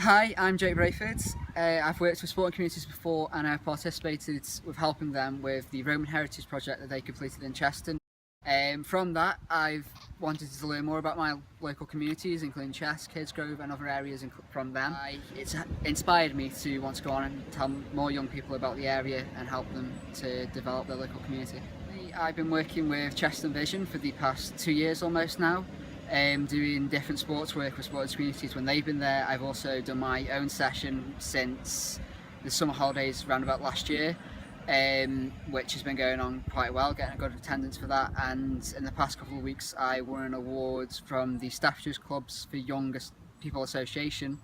Hi, I'm Jake Brayford. I've worked with sporting communities before and I've participated with helping them with the Roman Heritage project that they completed in Cheston. From that, I've wanted to learn more about my local communities, including Chess, Kidsgrove and other areas from them. It's inspired me to want to go on and tell more young people about the area and help them to develop their local community. I've been working with Cheston Vision for the past 2 years almost now. Doing different sports work with sports communities when they've been there. I've also done my own session since the summer holidays around about last year, which has been going on quite well, getting a good attendance for that. And in the past couple of weeks I won an award from the Staffordshire Clubs for Youngest People Association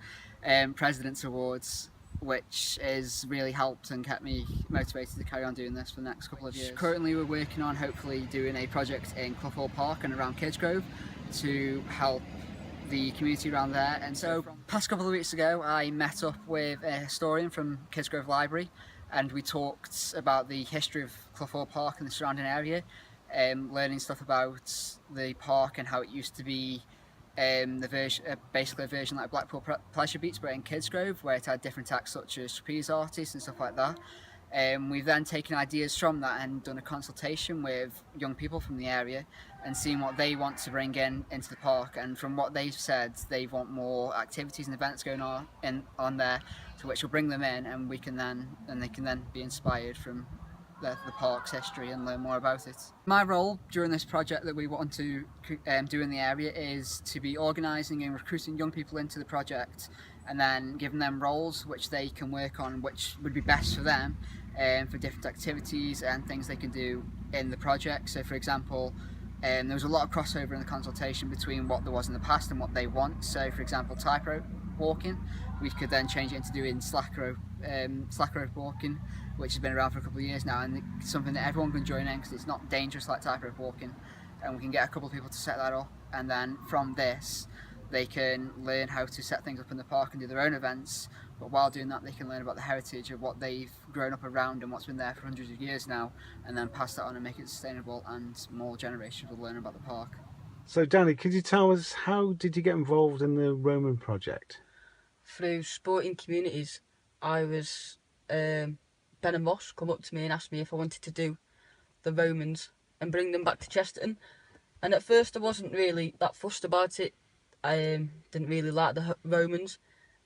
President's Awards, which has really helped and kept me motivated to carry on doing this for the next couple of years. Currently we're working on hopefully doing a project in Clough Hall Park and around Kidsgrove to help the community around there. And so past couple of weeks ago I met up with a historian from Kidsgrove Library and we talked about the history of Clough Hall Park and the surrounding area, learning stuff about the park and how it used to be basically a version like Blackpool Pleasure Beach but in Kidsgrove, where it had different acts such as trapeze artists and stuff like that. We've then taken ideas from that and done a consultation with young people from the area and seen what they want to bring into the park, and from what they've said they want more activities and events going on there, to which will bring them in and they can then be inspired from the park's history and learn more about it. My role during this project that we want to do in the area is to be organising and recruiting young people into the project and then giving them roles which they can work on, which would be best for them, for different activities and things they can do in the project. So for example, there was a lot of crossover in the consultation between what there was in the past and what they want. So for example, tightrope walking, we could then change it into doing slack rope walking, which has been around for a couple of years now, and it's something that everyone can join in because it's not dangerous like tightrope walking, and we can get a couple of people to set that up, and then from this they can learn how to set things up in the park and do their own events, but while doing that they can learn about the heritage of what they've grown up around and what's been there for hundreds of years now, and then pass that on and make it sustainable, and more generations will learn about the park. So Danny, could you tell us, how did you get involved in the Roman project? Through sporting communities. I was Ben and Moss come up to me and asked me if I wanted to do the Romans and bring them back to Cheston, and at first I wasn't really that fussed about it. I didn't really like the Romans,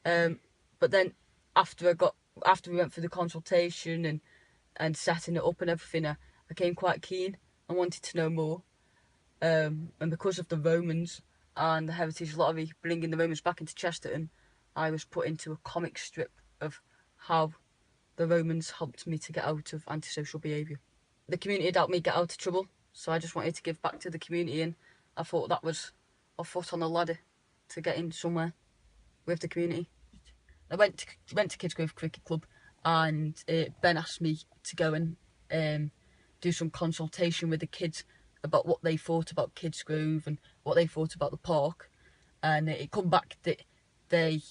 but then after we went through the consultation and setting it up and everything, I became quite keen and wanted to know more, and because of the Romans and the Heritage Lottery bringing the Romans back into Cheston, I was put into a comic strip of how the Romans helped me to get out of antisocial behaviour. The community had helped me get out of trouble, so I just wanted to give back to the community, and I thought that was a foot on the ladder to get in somewhere with the community. I went to Kidsgrove Cricket Club, and Ben asked me to go and do some consultation with the kids about what they thought about Kidsgrove and what they thought about the park, and it come back that they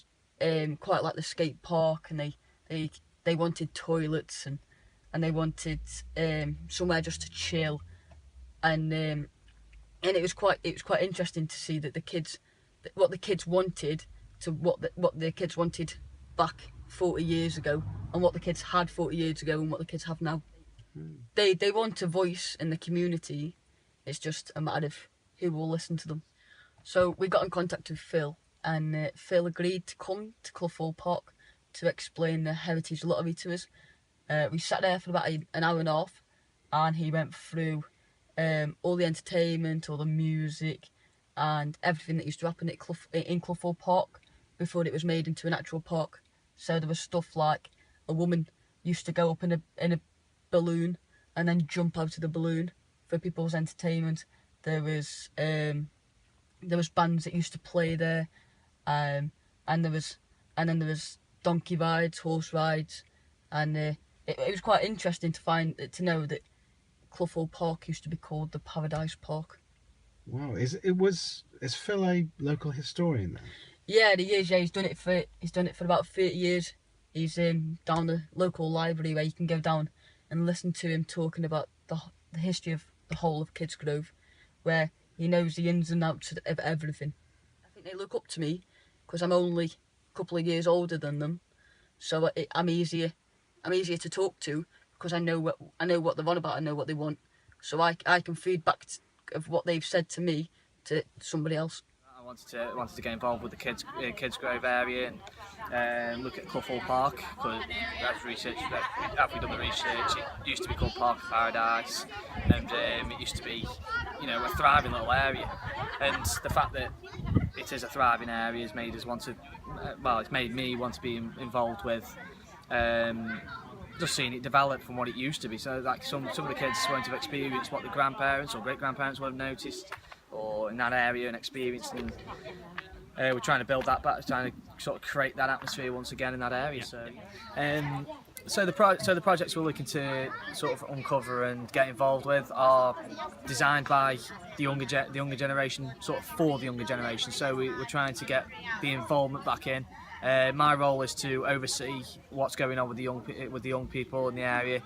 quite like the skate park, and they wanted toilets and they wanted somewhere just to chill, and it was quite interesting to see that what the kids wanted to what the kids wanted back 40 years ago, and what the kids had 40 years ago and what the kids have now. They want a voice in the community. It's just a matter of who will listen to them. So we got in contact with Phil, and Phil agreed to come to Clough Hall Park to explain the Heritage Lottery to us. We sat there for about an hour and a half, and he went through all the entertainment, all the music, and everything that used to happen in Clough Hall Park before it was made into an actual park. So there was stuff like a woman used to go up in a balloon and then jump out of the balloon for people's entertainment. There was bands that used to play there, and then there was donkey rides, horse rides, and it was quite interesting to know that Clough Hall Park used to be called the Paradise Park. Wow, is Phil a local historian then? Yeah, he is. Yeah, he's done it for about 30 years. He's down the local library where you can go down and listen to him talking about the history of the whole of Kidsgrove, where he knows the ins and outs of everything. I think they look up to me because I'm only couple of years older than them, so I'm easier to talk to, because I know what they're on about, I know what they want, so I can feed back of what they've said to me to somebody else. I wanted to get involved with the Kidsgrove area and look at Clough Hall Park, because after we done the research, it used to be called Park of Paradise, and it used to be, you know, a thriving little area, and the fact that it is a thriving area has made us want to, it's made me want to be involved with just seeing it develop from what it used to be. So like some of the kids won't have experienced what the grandparents or great grandparents would have noticed or in that area and experienced, and we're trying to build that back, trying to sort of create that atmosphere once again in that area. So the projects we're looking to sort of uncover and get involved with are designed by the younger generation, sort of for the younger generation. So we're trying to get the involvement back in. My role is to oversee what's going on with the young people in the area,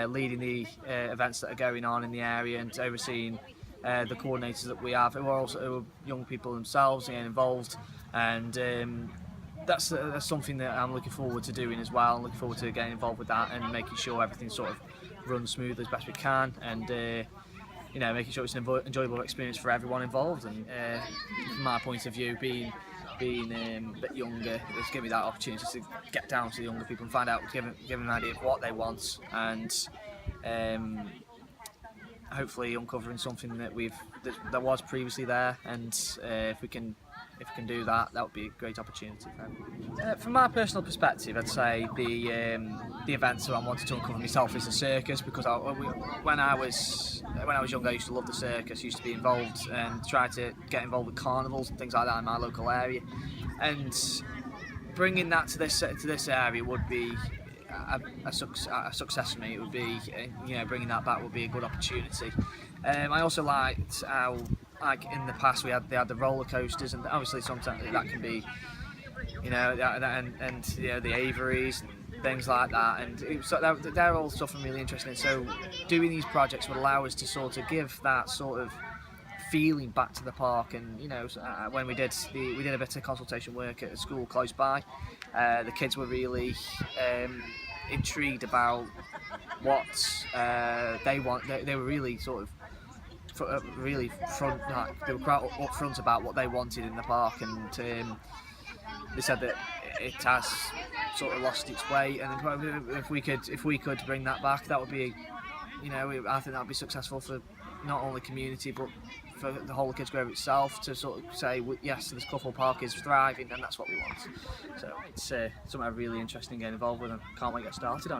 leading the events that are going on in the area, and overseeing the coordinators that we have, who are also young people themselves, getting involved, and that's something that I'm looking forward to doing as well. I'm looking forward to getting involved with that and making sure everything sort of runs smoothly as best we can, and you know, making sure it's an enjoyable experience for everyone involved. And from my point of view, being a bit younger, it's given me that opportunity to get down to the younger people and find out, give them an idea of what they want, and hopefully uncovering something that was previously there. And if we can do that, that would be a great opportunity for everyone. From my personal perspective, I'd say the events that I wanted to uncover myself is the circus, because when I was younger, I used to love the circus, used to be involved and try to get involved with carnivals and things like that in my local area, and bringing that to this area would be a success for me. It would be, you know, bringing that back would be a good opportunity. I also liked how, like in the past, they had the roller coasters, and obviously sometimes that can be, you know, and you know, the aviaries and things like that, and they're all stuff I'm really interested in. So doing these projects would allow us to sort of give that sort of feeling back to the park. And you know, when we did a bit of consultation work at a school close by, the kids were really intrigued about what they want. They were really sort of really they were quite upfront about what they wanted in the park, and they said that it has sort of lost its way, and if we could bring that back, that would be, you know, I think that would be successful for not only community but for the whole of Kidsgrove itself, to sort of say, yes, this Clough Hall Park is thriving and that's what we want. So it's something I'm really interested in getting involved with, and can't wait to get started on.